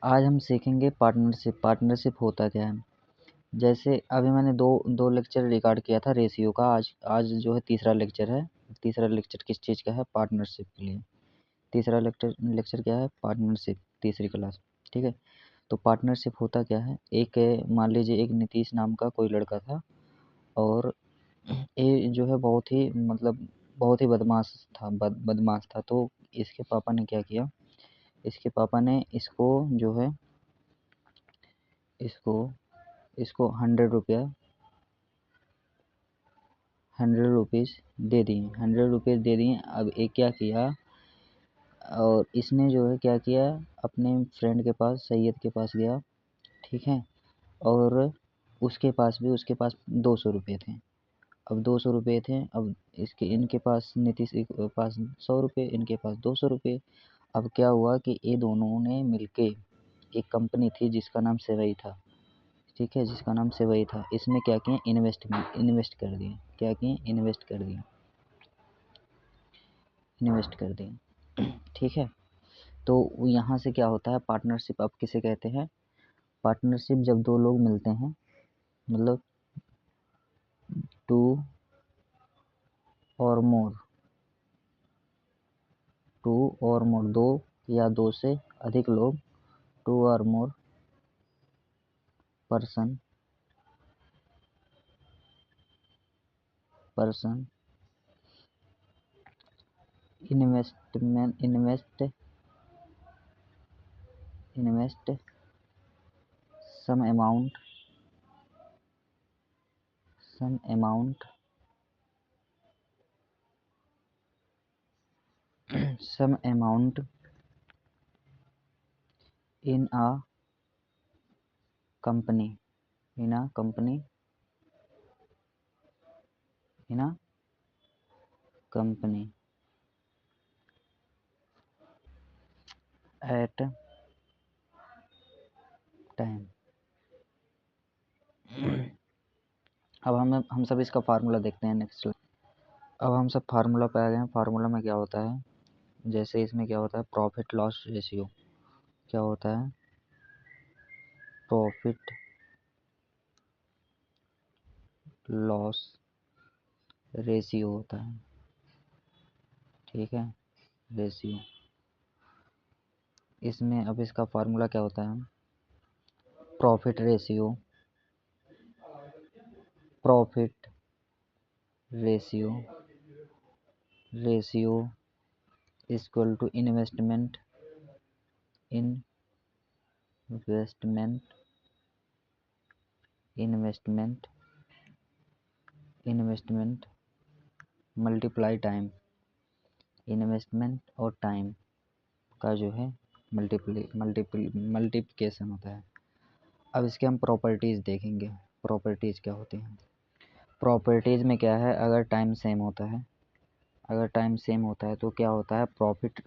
आज हम सीखेंगे पार्टनरशिप। पार्टनरशिप होता क्या है। जैसे अभी मैंने दो लेक्चर रिकॉर्ड किया था रेशियो का। आज आज जो है तीसरा लेक्चर है। तीसरा लेक्चर किस चीज़ का है? पार्टनरशिप के लिए। तीसरा लेक्चर क्या है? पार्टनरशिप, तीसरी क्लास। ठीक है। तो पार्टनरशिप होता क्या है। एक मान लीजिए एक नीतीश नाम का कोई लड़का था, और ये जो है बहुत ही बदमाश था। तो इसके पापा ने क्या किया, इसके पापा ने इसको जो है इसको इसको 100 रुपीज़ दे दिए। 100 रुपीज़ दे दिए। अब एक क्या किया, और इसने जो है क्या किया, अपने फ्रेंड के पास, सैयद के पास गया। ठीक है। और उसके पास 200 रुपये थे। अब 200 रुपये थे। अब इनके पास, नीतीश के पास 100 रुपये, इनके पास 200 रुपये। अब क्या हुआ कि ये दोनों ने मिलके, एक कंपनी थी जिसका नाम सेवई था। ठीक है, जिसका नाम सेवई था। इसमें क्या किए, इन्वेस्ट कर दिए। क्या किए, इन्वेस्ट कर दिए। ठीक है। तो यहाँ से क्या होता है, पार्टनरशिप अब किसे कहते हैं? पार्टनरशिप जब दो लोग मिलते हैं, मतलब टू और मोर, दो या दो से अधिक लोग, टू और more person invest some amount in a company in a company at time। अब हम सब इसका फार्मूला देखते हैं नेक्स्ट। अब हम सब फार्मूला पे आ गए हैं। फार्मूला में क्या होता है, जैसे इसमें क्या होता है, प्रॉफिट लॉस रेशियो। क्या होता है? प्रॉफिट लॉस रेशियो होता है। ठीक है, रेशियो। इसमें अब इसका फार्मूला क्या होता है, profit ratio equal to investment multiply time. Investment और टाइम का जो है मल्टीप्लिकेशन होता है। अब इसके हम प्रॉपर्टीज़ देखेंगे। प्रॉपर्टीज़ क्या होती हैं? प्रॉपर्टीज़ में क्या है, अगर टाइम सेम होता है तो क्या होता है, प्रॉफिट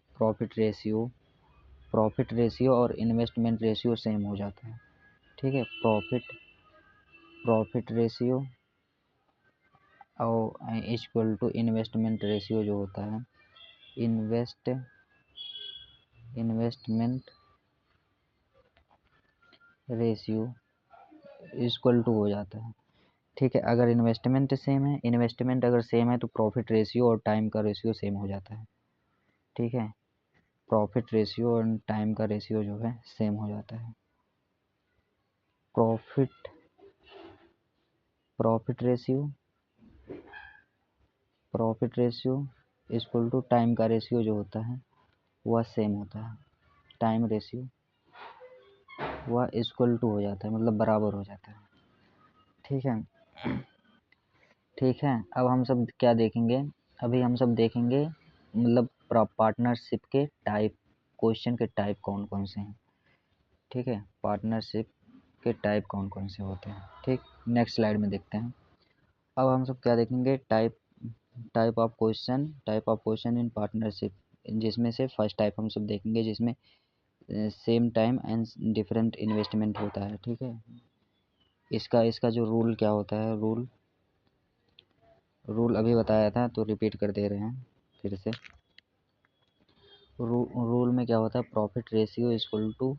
रेशियो और इन्वेस्टमेंट रेशियो सेम हो जाता है। ठीक है। प्रॉफिट रेशियो और इक्वल टू इन्वेस्टमेंट रेशियो जो होता है, इन्वेस्टमेंट रेशियो इक्वल टू हो जाता है। ठीक है। अगर इन्वेस्टमेंट अगर सेम है तो प्रॉफिट रेशियो और टाइम का रेशियो सेम हो जाता है। ठीक है। प्रॉफिट रेशियो और टाइम का रेशियो जो है सेम हो जाता है। Profit ratio equal to time का रेशियो जो होता है वह सेम होता है। टाइम रेशियो वह इक्वल टू हो जाता है, मतलब बराबर हो जाता है। ठीक है। ठीक है। अब हम सब क्या देखेंगे, अभी हम सब देखेंगे मतलब पार्टनरशिप के टाइप, क्वेश्चन के टाइप कौन कौन से हैं। ठीक है। पार्टनरशिप के टाइप कौन कौन से होते हैं। ठीक, नेक्स्ट स्लाइड में देखते हैं। अब हम सब क्या देखेंगे, type of question in partnership, जिसमें से फर्स्ट टाइप हम सब देखेंगे, जिसमें same time and different investment होता है। ठीक है। इसका जो रूल क्या होता है, रूल अभी बताया था तो रिपीट कर दे रहे हैं फिर से। रूल में क्या होता है, profit ratio equal to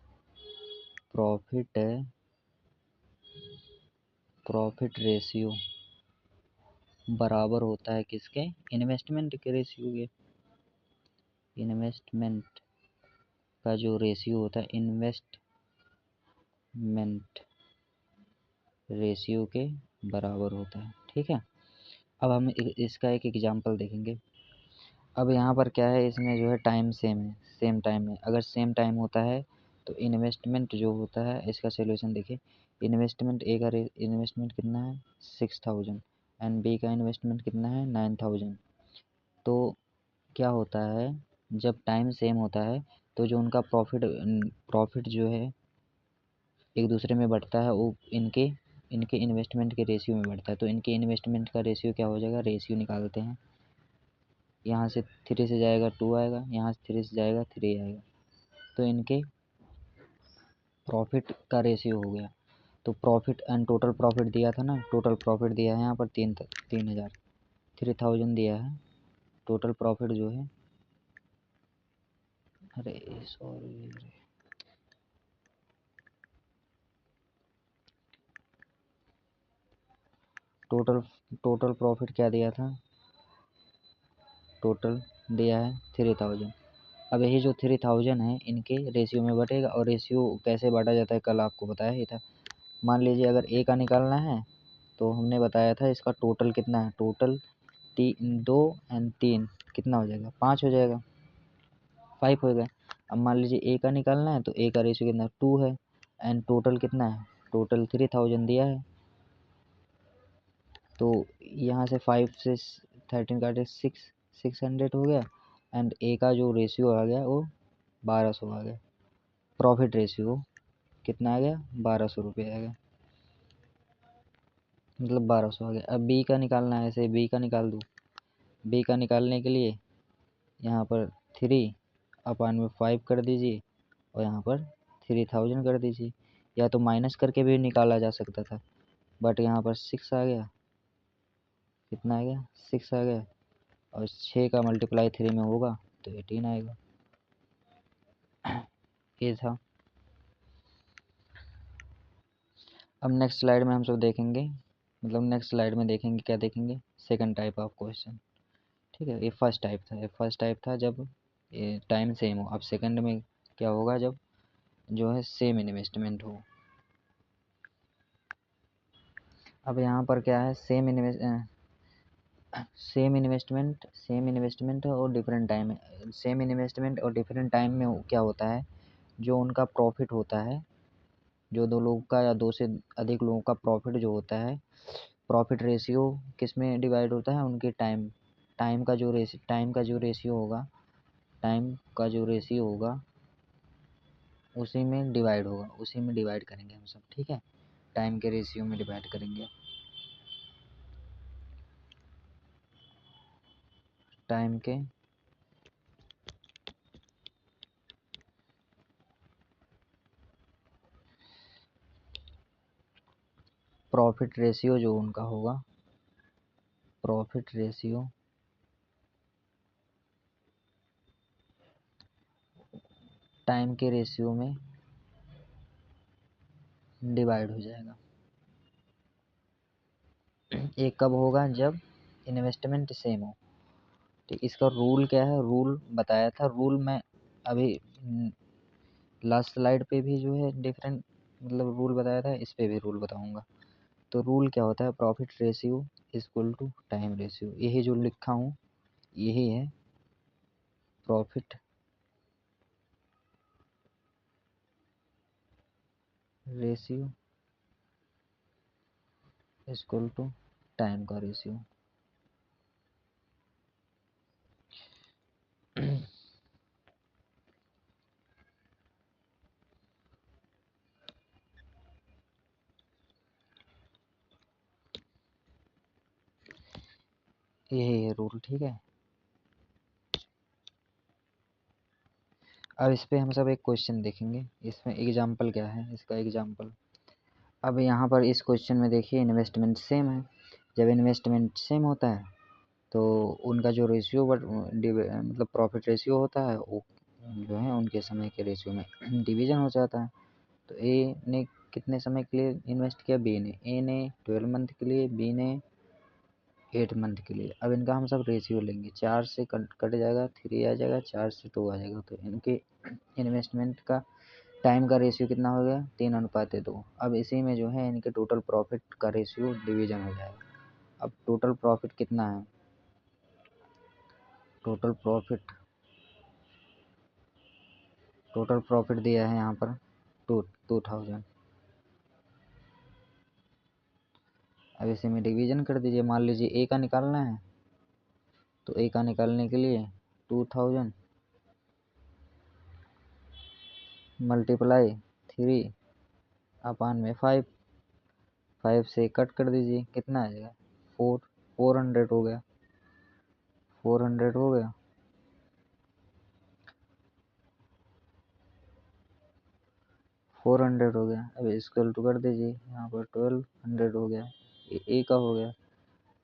profit ratio बराबर होता है किसके? इन्वेस्टमेंट के रेशियो के। इन्वेस्टमेंट का जो रेशियो होता है इन्वेस्टमेंट रेशियो के बराबर होता है। ठीक है, अब हम इसका एक एग्जांपल देखेंगे। अब यहाँ पर क्या है, इसमें जो है टाइम सेम है, सेम टाइम है। अगर सेम टाइम होता है तो इन्वेस्टमेंट जो होता है, इसका सोल्यूशन देखिए। इन्वेस्टमेंट ए का इन्वेस्टमेंट कितना है 6000 एंड बी का इन्वेस्टमेंट कितना है 9000। तो क्या होता है, जब टाइम सेम होता है तो जो उनका प्रॉफिट जो है एक दूसरे में बढ़ता है, वो इनके इनके इन्वेस्टमेंट के रेशियो में बढ़ता है। तो इनके इन्वेस्टमेंट का रेशियो क्या हो जाएगा, रेशियो निकालते हैं। यहाँ से 3 से जाएगा 2 आएगा, यहाँ से 3 से जाएगा 3 आएगा। तो इनके प्रॉफिट का रेशियो हो गया। तो प्रॉफिट एंड टोटल प्रॉफिट दिया था ना, टोटल प्रॉफिट दिया है यहाँ पर 3000, 3000 दिया है। टोटल प्रॉफिट जो है, अरे सॉरी, टोटल प्रॉफिट क्या दिया था, टोटल दिया है 3000। अब यही जो 3000 है इनके रेशियो में बटेगा। और रेशियो कैसे बांटा जाता है कल आपको बताया ही था। मान लीजिए अगर ए का निकालना है तो हमने बताया था इसका टोटल कितना है, टोटल 2 एंड 3 कितना हो जाएगा, 5 हो जाएगा, 5 हो गया। अब मान लीजिए ए का निकालना है तो ए का रेशियो कितना 2 है एंड टोटल कितना है, टोटल 3000 दिया है। तो यहाँ से 5 से 13 काटे 600 हो गया एंड ए का जो रेशियो आ गया वो 1200 आ गया। प्रॉफिट रेशियो कितना आ गया, 1200 रुपये आ गया, मतलब 1200 आ गया। अब बी का निकालना है, ऐसे बी का निकाल दूँ। बी का निकालने के लिए यहाँ पर 3/5 कर दीजिए और यहाँ पर 3000 कर दीजिए। या तो माइनस करके भी निकाला जा सकता था, बट यहाँ पर 6 आ गया, कितना आ गया 6 आ गया। और 6 का मल्टीप्लाई 3 में होगा तो 18 आएगा। ये था। अब नेक्स्ट स्लाइड में हम सब देखेंगे, मतलब नेक्स्ट स्लाइड में देखेंगे, क्या देखेंगे, सेकंड टाइप ऑफ क्वेश्चन। ठीक है, ये फर्स्ट टाइप था जब ये टाइम सेम हो। अब सेकंड में क्या होगा, जब जो है सेम इन्वेस्टमेंट हो। अब यहाँ पर क्या है, सेम इन्वेस्टमेंट और डिफरेंट टाइम है। सेम इन्वेस्टमेंट और डिफरेंट टाइम में क्या होता है, जो उनका प्रॉफिट होता है, जो दो लोगों का या दो से अधिक लोगों का प्रॉफिट जो होता है, प्रॉफिट रेशियो किस में डिवाइड होता है, उनके टाइम का जो रेशियो होगा, टाइम का जो रेशियो होगा उसी में डिवाइड होगा, उसी में डिवाइड करेंगे हम सब। ठीक है, टाइम के रेशियो में डिवाइड करेंगे। टाइम के प्रॉफिट रेशियो जो उनका होगा, प्रॉफिट रेशियो टाइम के रेशियो में डिवाइड हो जाएगा। ये कब होगा, जब इन्वेस्टमेंट सेम हो। ठीक, इसका रूल क्या है, रूल बताया था। रूल मैं अभी लास्ट स्लाइड पे भी जो है डिफरेंट मतलब रूल बताया था, इस पे भी रूल बताऊंगा। तो रूल क्या होता है, profit ratio equal to time ratio. यही जो लिखा हूँ यही है profit ratio equal to time का रेशियो। यही है रूल। ठीक है, अब इस पे हम सब एक क्वेश्चन देखेंगे। इसमें एग्जाम्पल क्या है, इसका एग्जाम्पल। अब यहाँ पर इस क्वेश्चन में देखिए इन्वेस्टमेंट सेम है। जब इन्वेस्टमेंट सेम होता है तो उनका जो रेशियो मतलब प्रॉफिट रेशियो होता है वो जो है उनके समय के रेशियो में डिवीजन हो जाता है। तो ए ने कितने समय के लिए इन्वेस्ट किया, बी ने, ए ने 12 मंथ के लिए, बी ने 8 मंथ के लिए। अब इनका हम सब रेशियो लेंगे, 4 से कट जाएगा, 3 आ जाएगा, 4 से 2 आ जाएगा, तो इनके इन्वेस्टमेंट का टाइम का रेशियो कितना हो गया, 3:2। अब इसी में जो है इनके टोटल प्रॉफिट का रेशियो डिवीजन हो जाएगा। अब टोटल प्रॉफिट कितना है, टोटल प्रॉफिट दिया है यहाँ पर 2000। अब इसे में डिवीजन कर दीजिए, मान लीजिए ए का निकालना है, तो ए का निकालने के लिए 2000 मल्टीप्लाई 3/5, 5 से कट कर दीजिए, कितना आ जाएगा, 400 हो गया, 400 हो गया। अब इसको कर दीजिए, यहाँ पर 1200 हो गया, ए का हो गया।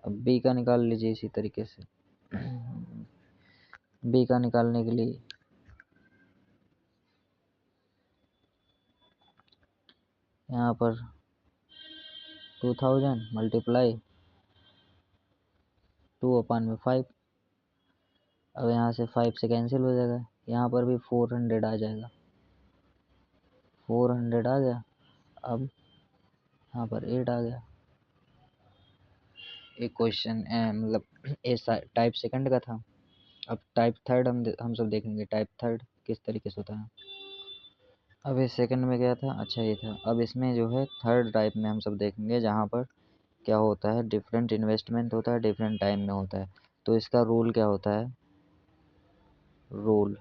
अब बी का निकाल लीजिए इसी तरीके से। बी का निकालने के लिए यहाँ पर 2000 मल्टीप्लाई 2/5। अब यहाँ से 5 से कैंसिल हो जाएगा, यहाँ पर भी 400 आ जाएगा, 400 आ गया। अब यहाँ पर 8 आ गया। एक क्वेश्चन मतलब ए टाइप सेकंड का था। अब टाइप थर्ड हम सब देखेंगे, टाइप थर्ड किस तरीके से होता है। अब इस सेकंड में क्या था, अच्छा ये था। अब इसमें जो है थर्ड टाइप में हम सब देखेंगे, जहाँ पर क्या होता है, डिफरेंट इन्वेस्टमेंट होता है, डिफरेंट टाइम में होता है। तो इसका रूल क्या होता है, रूल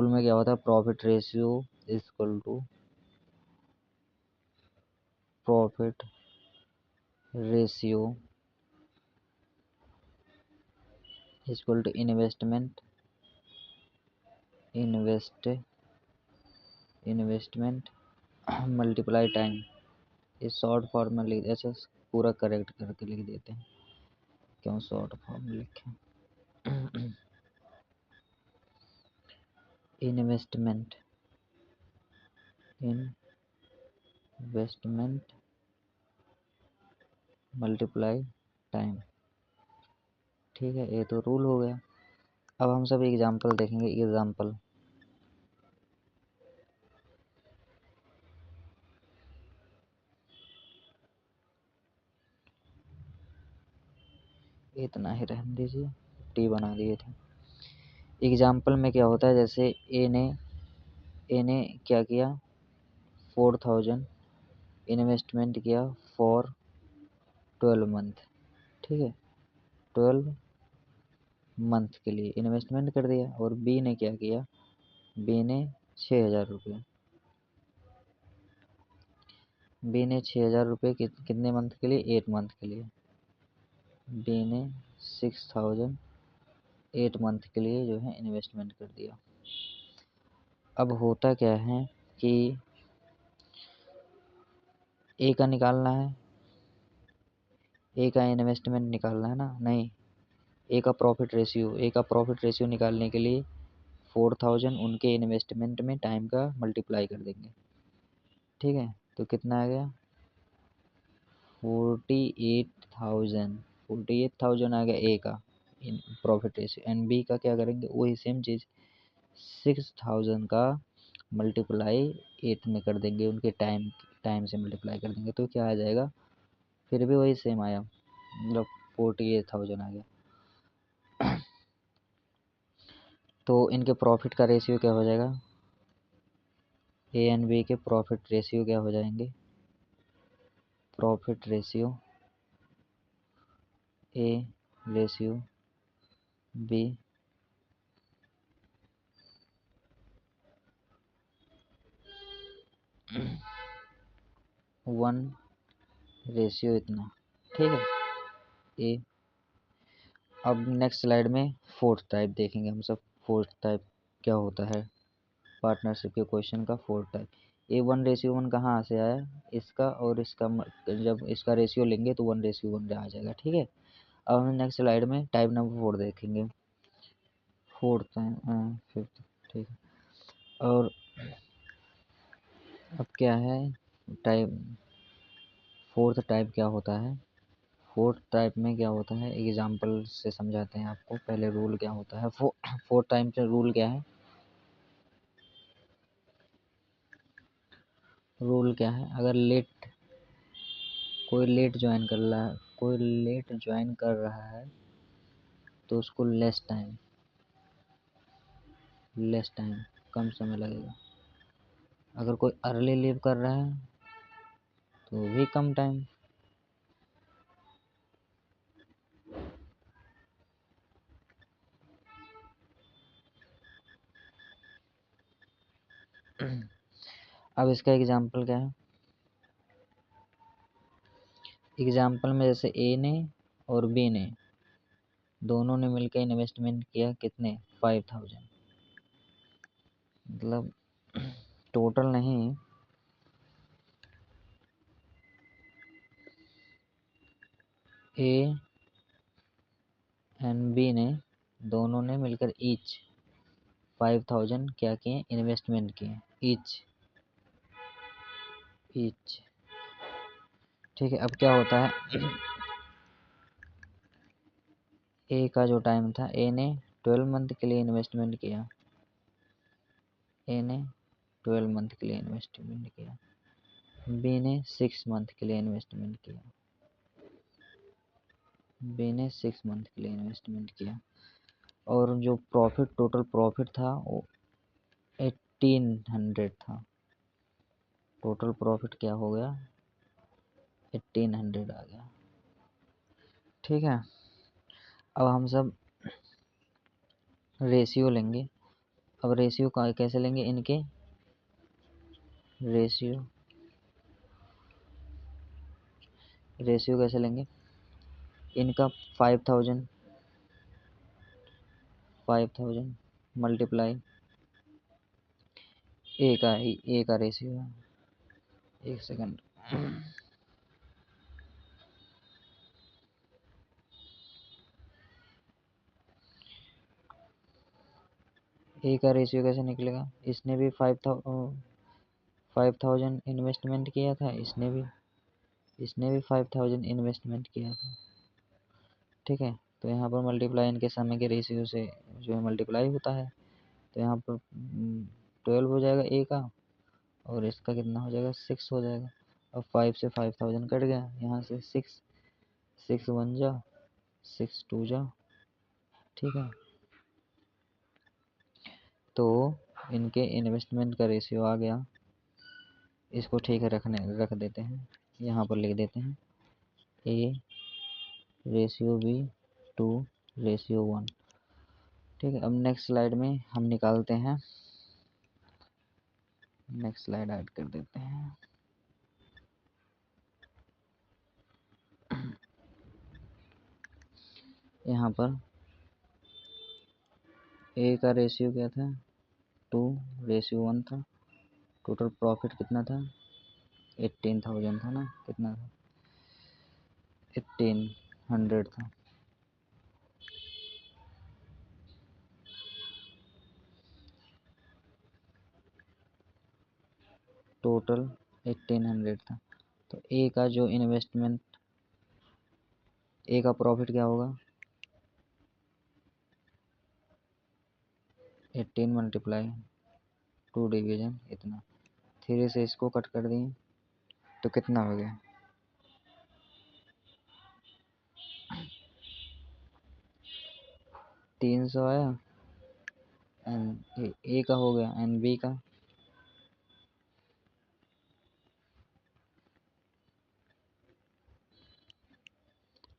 में क्या होता है, profit ratio equal to profit ratio equal to investment multiply time. इस शॉर्ट फॉर्म में लिख, ऐसे पूरा करेक्ट करके लिख देते हैं, क्यों शॉर्ट फॉर्म में लिखें। इन्वेस्टमेंट मल्टीप्लाई टाइम, ठीक है, ये तो रूल हो गया। अब हम सब एग्जाम्पल देखेंगे, एग्जाम्पल। इतना ही रहने दीजिए, टी बना दिए थे। एग्जाम्पल में क्या होता है, जैसे ए ने क्या किया, 4000 इन्वेस्टमेंट किया फॉर 12 मंथ, ठीक है, 12 मंथ के लिए इन्वेस्टमेंट कर दिया। और बी ने क्या किया, बी ने 6000 रुपये, बी ने 6000 रुपये कितने मंथ के लिए, 8 मंथ के लिए। बी ने 6000 8 मंथ के लिए जो है इन्वेस्टमेंट कर दिया। अब होता क्या है कि ए का निकालना है, ए का इन्वेस्टमेंट निकालना है ना, नहीं, ए का प्रॉफिट रेशियो निकालने के लिए 4000 उनके इन्वेस्टमेंट में टाइम का मल्टीप्लाई कर देंगे, ठीक है। तो कितना आ गया, 48,000 आ गया ए का प्रॉफिट रेशियो। एंड बी का क्या करेंगे, वही सेम चीज़ 6000 का मल्टीप्लाई 8 में कर देंगे, उनके टाइम से मल्टीप्लाई कर देंगे, तो क्या आ जाएगा, फिर भी वही सेम आया, मतलब 48,000 आ गया। तो इनके प्रॉफिट का रेशियो क्या हो जाएगा, ए एंड बी के प्रॉफिट रेशियो क्या हो जाएंगे, profit ratio A ratio B 1 ratio इतना, ठीक है, ए। अब नेक्स्ट स्लाइड में फोर्थ टाइप देखेंगे हम सब। फोर्थ टाइप क्या होता है, पार्टनरशिप के क्वेश्चन का फोर्थ टाइप। A1:1 कहाँ से आया, इसका और इसका जब इसका रेशियो लेंगे तो 1:1 आ जाएगा, ठीक है। अब हम नेक्स्ट स्लाइड में टाइप नंबर 4 देखेंगे, फोर्थ फिफ्थ, ठीक है। और अब क्या है टाइप, फोर्थ टाइप क्या होता है। फोर्थ टाइप में क्या होता है, एग्जाम्पल से समझाते हैं आपको। पहले रूल क्या होता है, फोर्थ टाइप में रूल क्या है। रूल क्या है, अगर कोई लेट ज्वाइन कर रहा है तो उसको लेस टाइम कम समय लगेगा। अगर कोई अर्ली लीव कर रहा है तो भी कम टाइम। अब इसका एग्जाम्पल क्या है। एग्जाम्पल में जैसे ए ने और बी ने दोनों ने मिलकर इन्वेस्टमेंट किया कितने, 5000। मतलब टोटल नहीं, ए एंड बी ने दोनों ने मिलकर ईच 5000 क्या किए, इन्वेस्टमेंट किए ईच। ठीक है। अब क्या होता है, ए का जो टाइम था, ए ने 12 मंथ के लिए इन्वेस्टमेंट किया। ए ने 12 मंथ के लिए इन्वेस्टमेंट किया। बी ने 6 मंथ के लिए इन्वेस्टमेंट किया। बी ने 6 मंथ के लिए इन्वेस्टमेंट किया। और जो टोटल प्रॉफिट था वो 1800 था। टोटल प्रॉफिट क्या हो गया, 1800 आ गया। ठीक है। अब हम सब रेशियो लेंगे। अब रेशियो कैसे लेंगे इनके, रेशियो कैसे लेंगे इनका, 5000 मल्टीप्लाई ए का रेशियो है। एक सेकंड। ए का रेशियो कैसे निकलेगा, इसने भी 5000 इन्वेस्टमेंट किया था, इसने भी 5000 इन्वेस्टमेंट किया था। ठीक है। तो यहाँ पर मल्टीप्लाई इनके समय के रेशियो से जो है मल्टीप्लाई होता है। तो यहाँ पर 12 हो जाएगा ए का, और इसका कितना हो जाएगा, 6 हो जाएगा। अब 5 से 5000 कट गया, यहाँ से 6 1 जा, 6 2 जा। ठीक है। तो इनके इन्वेस्टमेंट का रेशियो आ गया। इसको ठीक है रख देते हैं, यहाँ पर लिख देते हैं A ratio B to ratio 1। ठीक है। अब नेक्स्ट स्लाइड में हम निकालते हैं, नेक्स्ट स्लाइड ऐड कर देते हैं। यहाँ पर ए का रेशियो क्या था, 2 रेशियो 1 था। टोटल प्रॉफिट कितना था, 18,000 था ना, कितना था, 1800 था। टोटल 1800 था। तो ए का जो इन्वेस्टमेंट, ए का प्रॉफिट क्या होगा, 18 मल्टीप्लाई 2 डिवीजन इतना। 3 से इसको कट कर दिए तो कितना हो गया, 300 आया। एन ए का हो गया, एन बी का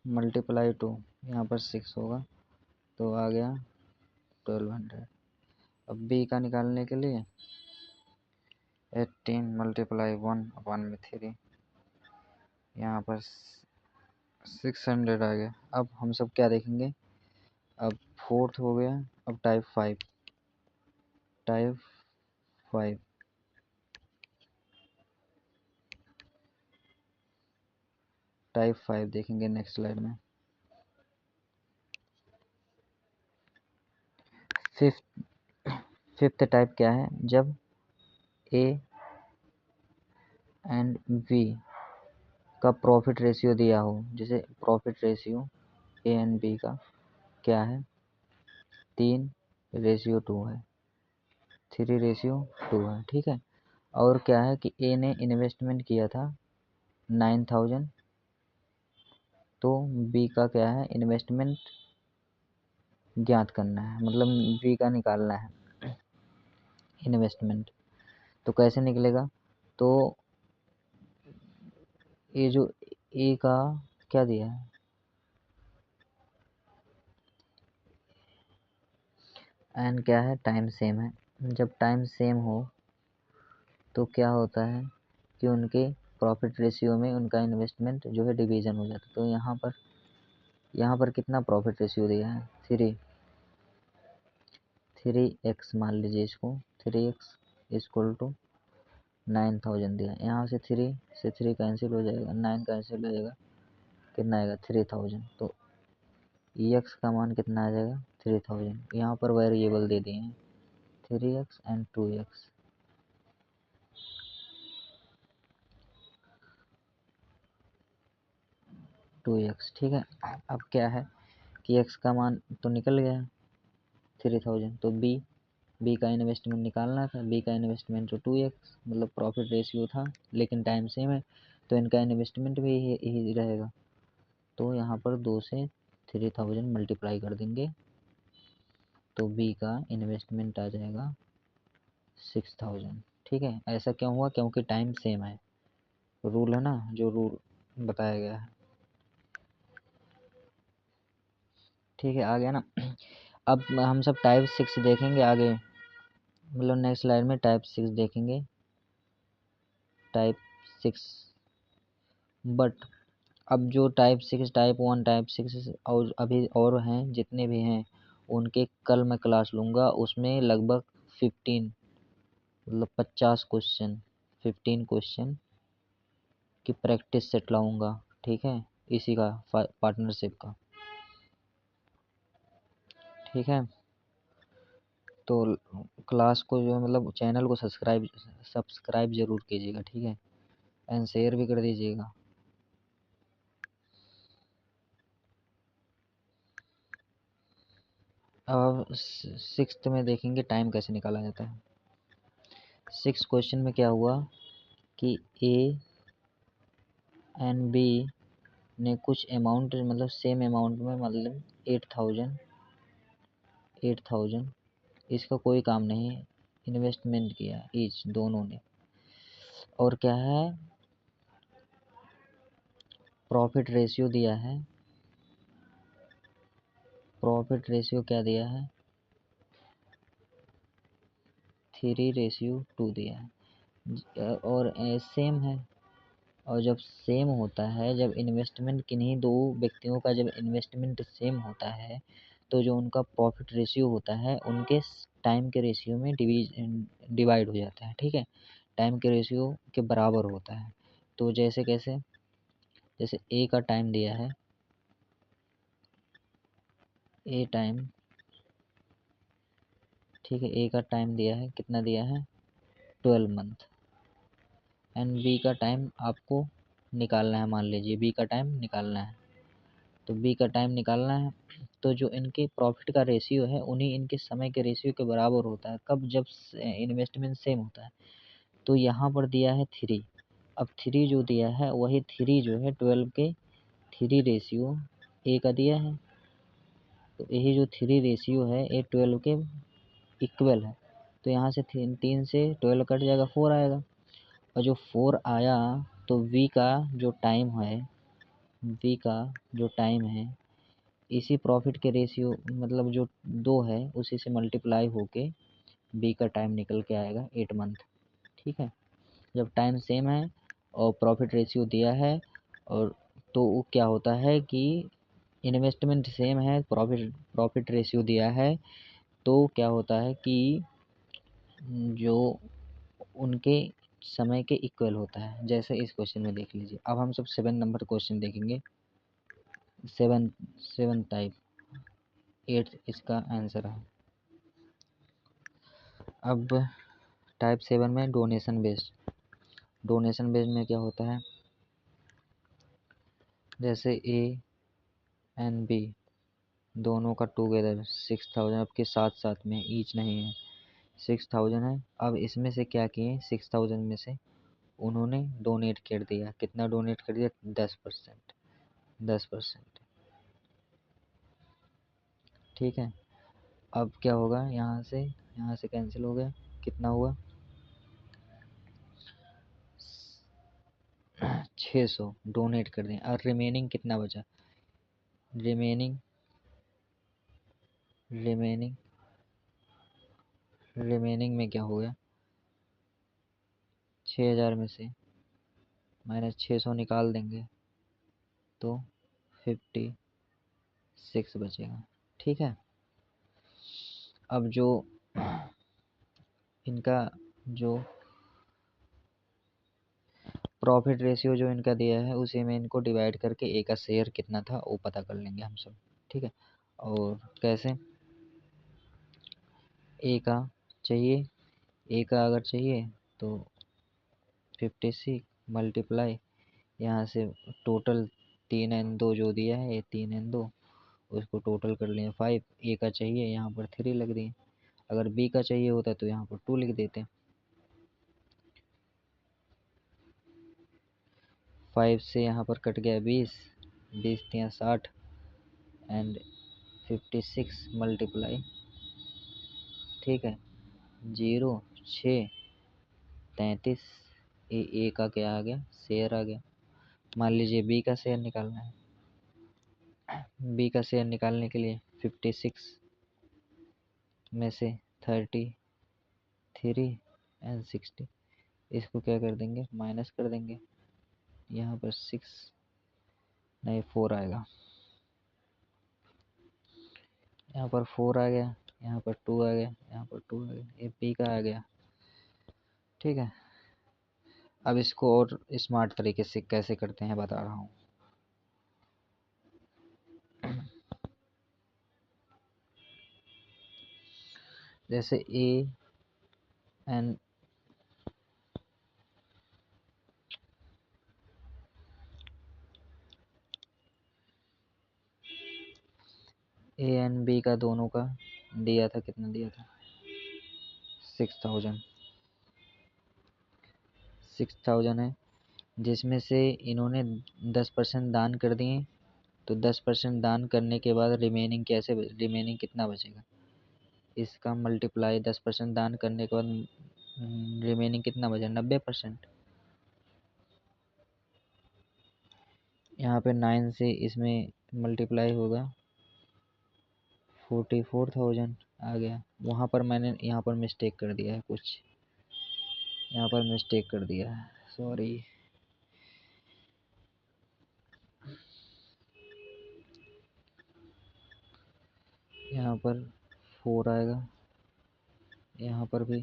मल्टीप्लाई 2, यहाँ पर 6 होगा तो आ गया 1200। अब बी का निकालने के लिए 18 मल्टीप्लाई 1/3, यहाँ पर 600 आ गया। अब हम सब क्या देखेंगे, अब फोर्थ हो गया। अब टाइप 5, टाइप 5 टाइप 5 देखेंगे नेक्स्ट स्लाइड में। फिफ्थ टाइप क्या है, जब ए एंड बी का प्रॉफिट रेशियो दिया हो, जैसे profit ratio A and B का क्या है, 3:2 है, 3:2 है, ठीक है। और क्या है कि ए ने इन्वेस्टमेंट किया था 9,000, तो बी का क्या है, इन्वेस्टमेंट ज्ञात करना है, मतलब बी का निकालना है इन्वेस्टमेंट। तो कैसे निकलेगा, तो ये जो ए का क्या दिया है, एंड क्या है, टाइम सेम है। जब टाइम सेम हो तो क्या होता है कि उनके प्रॉफिट रेशियो में उनका इन्वेस्टमेंट जो है डिवीज़न हो जाता है। तो यहाँ पर कितना प्रॉफिट रेशियो दिया है, 3x मान लीजिए इसको, 3x इक्वल टू 9,000 दिया है। यहाँ से 3 से 3 कैंसिल हो जाएगा, 9 कैंसिल हो जाएगा, कितना आएगा 3,000। तो x का मान कितना आ जाएगा 3,000। यहाँ पर वेरिएबल दे दिए हैं 3x एंड 2x। ठीक है। अब क्या है कि x का मान तो निकल गया 3,000, तो बी का इन्वेस्टमेंट निकालना था। बी का इन्वेस्टमेंट तो 2x मतलब प्रॉफिट रेशियो था, लेकिन टाइम सेम है तो इनका इन्वेस्टमेंट भी यही रहेगा। तो यहाँ पर 2 से 3,000 मल्टीप्लाई कर देंगे तो बी का इन्वेस्टमेंट आ जाएगा 6,000। ठीक है, ऐसा क्यों हुआ, क्योंकि टाइम सेम है, रूल है ना, जो रूल बताया गया है। ठीक है, आ गया ना। अब हम सब टाइप 6 देखेंगे आगे, मतलब नेक्स्ट स्लाइड में टाइप 6 देखेंगे, टाइप 6। बट अब जो टाइप 6, टाइप 1, टाइप 6 और अभी और हैं, जितने भी हैं उनके कल मैं क्लास लूँगा। उसमें लगभग 15 मतलब 50 क्वेश्चन, 15 क्वेश्चन की प्रैक्टिस सेट लाऊंगा। ठीक है, इसी का पार्टनरशिप का। ठीक है, तो क्लास को जो मतलब चैनल को सब्सक्राइब ज़रूर कीजिएगा। ठीक है, एंड शेयर भी कर दीजिएगा। अब 6th में देखेंगे टाइम कैसे निकाला जाता है। 6 क्वेश्चन में क्या हुआ कि ए एंड बी ने कुछ अमाउंट मतलब सेम अमाउंट में, मतलब 8,000 इसका कोई काम नहीं, इन्वेस्टमेंट किया ईच दोनों ने। और क्या है, प्रॉफिट रेशियो दिया है, प्रॉफिट रेशियो क्या दिया है, 3:2 दिया है। और सेम है, और जब सेम होता है, जब इन्वेस्टमेंट किन्हीं दो व्यक्तियों का जब इन्वेस्टमेंट सेम होता है, तो जो उनका प्रॉफिट रेशियो होता है उनके टाइम के रेशियो में डिवाइड हो जाता है। ठीक है, टाइम के रेशियो के बराबर होता है। तो जैसे कैसे, जैसे ए का टाइम दिया है, ए टाइम, ठीक है, ए का टाइम दिया है, कितना दिया है 12 मंथ। एंड बी का टाइम आपको निकालना है, मान लीजिए बी का टाइम निकालना है, तो बी का टाइम निकालना है। तो जो इनके प्रॉफिट का रेशियो है उन्हीं इनके समय के रेशियो के बराबर होता है, कब, जब इन्वेस्टमेंट सेम होता है। तो यहाँ पर दिया है 3। अब 3 जो दिया है वही 3 जो है 12 के 3 रेशियो ए का दिया है, तो यही जो 3 रेशियो है ये 12 के इक्वल है। तो यहाँ से 3 से 12 कट जाएगा, 4 आएगा। और जो 4 आया तो वी का जो टाइम है, वी का जो टाइम है इसी प्रॉफिट के रेशियो मतलब जो 2 है उसी से मल्टीप्लाई होके बी का टाइम निकल के आएगा 8 मंथ। ठीक है, जब टाइम सेम है और प्रॉफिट रेशियो दिया है, और तो वो क्या होता है कि इन्वेस्टमेंट सेम है, प्रॉफिट प्रॉफिट रेशियो दिया है, तो क्या होता है कि जो उनके समय के इक्वल होता है। जैसे इस क्वेश्चन में देख लीजिए। अब हम सब 7 नंबर क्वेश्चन देखेंगे, 7 टाइप, 8 इसका आंसर है। अब टाइप 7 में डोनेशन बेस्ड, डोनेशन बेस्ड में क्या होता है, जैसे ए एंड बी दोनों का टुगेदर 6000, अब के साथ साथ में ईच नहीं है, 6000 है। अब इसमें से क्या किए, 6000 में से उन्होंने डोनेट कर दिया, कितना डोनेट कर दिया, 10%, 10%। ठीक है, अब क्या होगा, यहाँ से कैंसिल हो गया, कितना हुआ, 600 डोनेट कर दिए। और रिमेनिंग कितना बचा, रिमेनिंग रिमेनिंग रिमेनिंग में क्या हो गया, 6000 में से -600 निकाल देंगे तो 56 बचेगा। ठीक है, अब जो इनका जो प्रॉफिट रेशियो जो इनका दिया है उसी में इनको डिवाइड करके ए का शेयर कितना था वो पता कर लेंगे हम सब। ठीक है, और कैसे, ए का चाहिए, ए का अगर चाहिए तो 56 मल्टीप्लाई यहाँ से टोटल 3 n 2 जो दिया है, ये 3 n 2 उसको टोटल कर लिए 5। ए का चाहिए, यहाँ पर 3 लिख दिए। अगर बी का चाहिए होता तो यहाँ पर 2 लिख देते। 5 से यहाँ पर कट गया 20, 20 3 60 एंड 56 मल्टीप्लाई, ठीक है, 0 6 33। ए का क्या आ गया, शेयर आ गया। मान लीजिए बी का शेयर निकालना है, बी का शेयर निकालने के लिए 56 में से 33 एंड 60 इसको क्या कर देंगे, माइनस कर देंगे। यहाँ पर 6 नहीं 4 आएगा, यहाँ पर 4 आ गया, यहाँ पर 2 आ गया, यहाँ पर 2 आ गया, ये बी का आ गया। ठीक है, अब इसको और स्मार्ट तरीके से कैसे करते हैं बता रहा हूँ। जैसे ए एंड बी का दोनों का दिया था, कितना दिया था, 6000। 6000 है, जिसमें से इन्होंने 10% दान कर दिए, तो 10% दान करने के बाद रिमेनिंग कैसे, रिमेनिंग कितना बचेगा, इसका मल्टीप्लाई 10% दान करने के बाद रिमेनिंग कितना बचा, 90%। यहाँ पे 9 से इसमें मल्टीप्लाई होगा 44,000 आ गया। वहाँ पर मैंने यहाँ पर मिस्टेक कर दिया है, कुछ यहाँ पर मिस्टेक कर दिया है, सॉरी। यहाँ पर 4 आएगा, यहाँ पर भी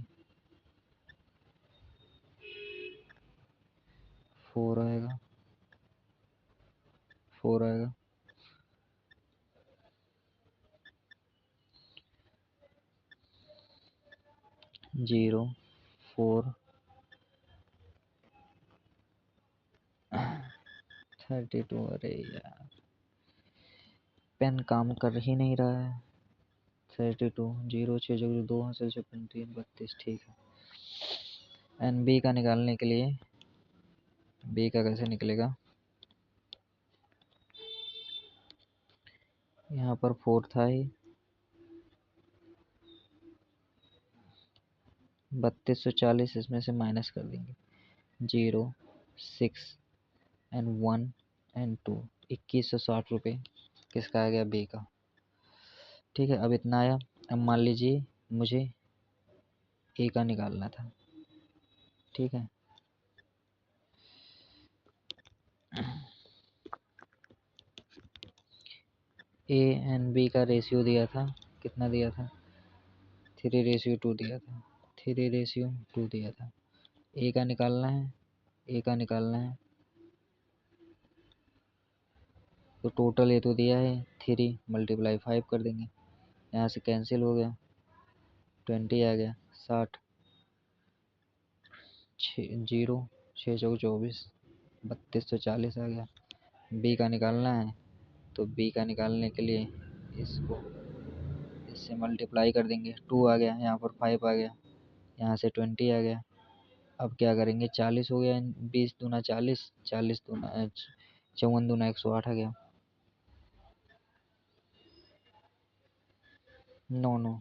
4 आएगा, 4 आएगा, 0 4 32। अरे यार पेन काम कर ही नहीं रहा है। 32 0 6 जगह 2 हासिल 56 3 32। ठीक है, एन बी का निकालने के लिए, बी का कैसे निकलेगा, यहाँ पर 4 था ही, 3240 इसमें से माइनस कर देंगे, 0 6 एंड 1 एंड 2, 2160 रुपये किसका आ गया, बी का। ठीक है, अब इतना आया। अब मान लीजिए मुझे ए का निकालना था। ठीक है, ए एंड बी का रेशियो दिया था, कितना दिया था, 3:2 दिया था, 3:2 दिया था। ए का निकालना है, ए का निकालना है, तो टोटल ये तो दिया है 3 मल्टीप्लाई 5 कर देंगे, यहाँ से कैंसिल हो गया, 20 आ गया, 60 0 6 चौक 24, 3240 आ गया। बी का निकालना है तो बी का निकालने के लिए इसको इससे मल्टीप्लाई कर देंगे। 2 आ गया, यहाँ पर 5 आ गया, यहाँ से 20 आ गया। अब क्या करेंगे, 40 हो गया, 20 दूना 40, 40 दूना 54 दूना 108 आ गया। नो नो,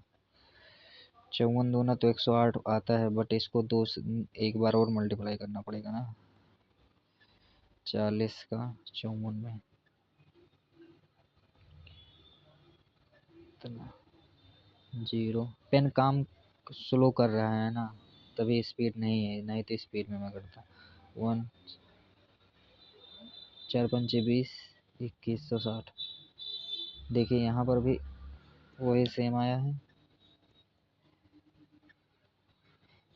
54 दूना तो 108 आता है, बट इसको दो एक बार और मल्टीप्लाई करना पड़ेगा ना। 40 का 54 में इतना 0। पेन काम स्लो कर रहा है ना, तभी स्पीड नहीं है, नहीं तो स्पीड में मैं करता। 1 4 पंचे 20, 2160। देखिए यहाँ पर भी वही सेम आया है,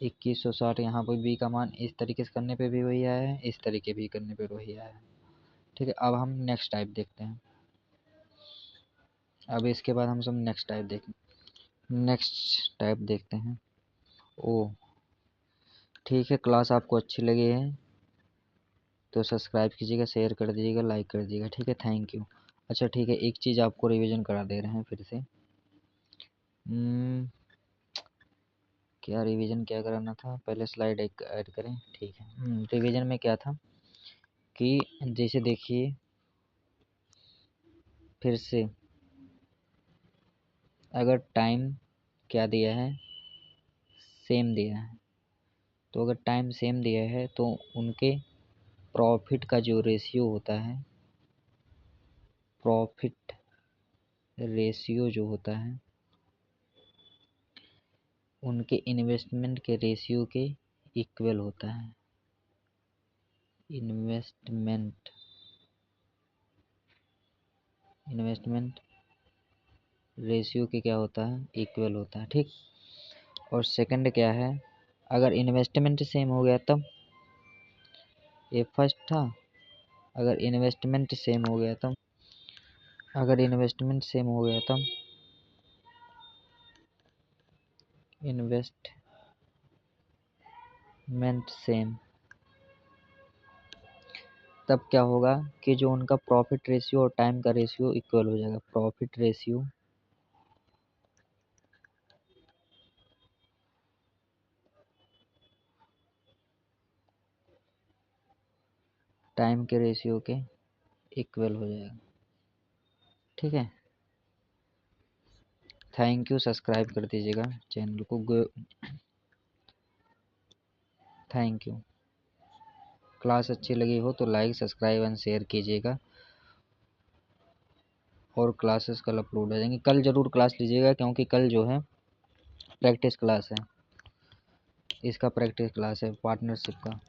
2160। यहाँ पर बी का मान इस तरीके से करने पे भी वही आया है, इस तरीके भी करने पे वही आया है। ठीक है, अब हम नेक्स्ट टाइप देखते हैं। अब इसके बाद हम सब नेक्स्ट टाइप देखते हैं। ओ ठीक है, क्लास आपको अच्छी लगी है तो सब्सक्राइब कीजिएगा, शेयर कर दीजिएगा, लाइक कर दीजिएगा। ठीक है, थैंक यू। अच्छा ठीक है, एक चीज़ आपको रिवीजन करा दे रहे हैं फिर से। क्या रिवीजन क्या कराना था, पहले स्लाइड एक ऐड करें। ठीक है, रिवीजन में क्या था कि जैसे देखिए फिर से, अगर टाइम क्या दिया है, सेम दिया है, तो अगर टाइम सेम दिया है तो उनके प्रॉफिट का जो रेशियो होता है, प्रॉफिट रेशियो जो होता है उनके इन्वेस्टमेंट के रेशियो के इक्वल होता है। इन्वेस्टमेंट रेशियो के क्या होता है, इक्वल होता है। ठीक, और सेकंड क्या है, अगर इन्वेस्टमेंट सेम हो गया तब, ये फर्स्ट था। अगर इन्वेस्टमेंट सेम हो गया तब, अगर इन्वेस्टमेंट सेम हो गया तब, इन्वेस्टमेंट सेम, तब क्या होगा कि जो उनका प्रॉफिट रेशियो और टाइम का रेशियो इक्वल हो जाएगा। प्रॉफिट रेशियो टाइम के रेशियो के इक्वल हो जाएगा। ठीक है, थैंक यू, सब्सक्राइब कर दीजिएगा चैनल को। Thank you. क्लास अच्छी लगी हो तो लाइक सब्सक्राइब एंड शेयर कीजिएगा, और क्लासेस कल अपलोड हो जाएंगी। कल ज़रूर क्लास लीजिएगा क्योंकि कल जो है प्रैक्टिस क्लास है, इसका प्रैक्टिस क्लास है पार्टनरशिप का।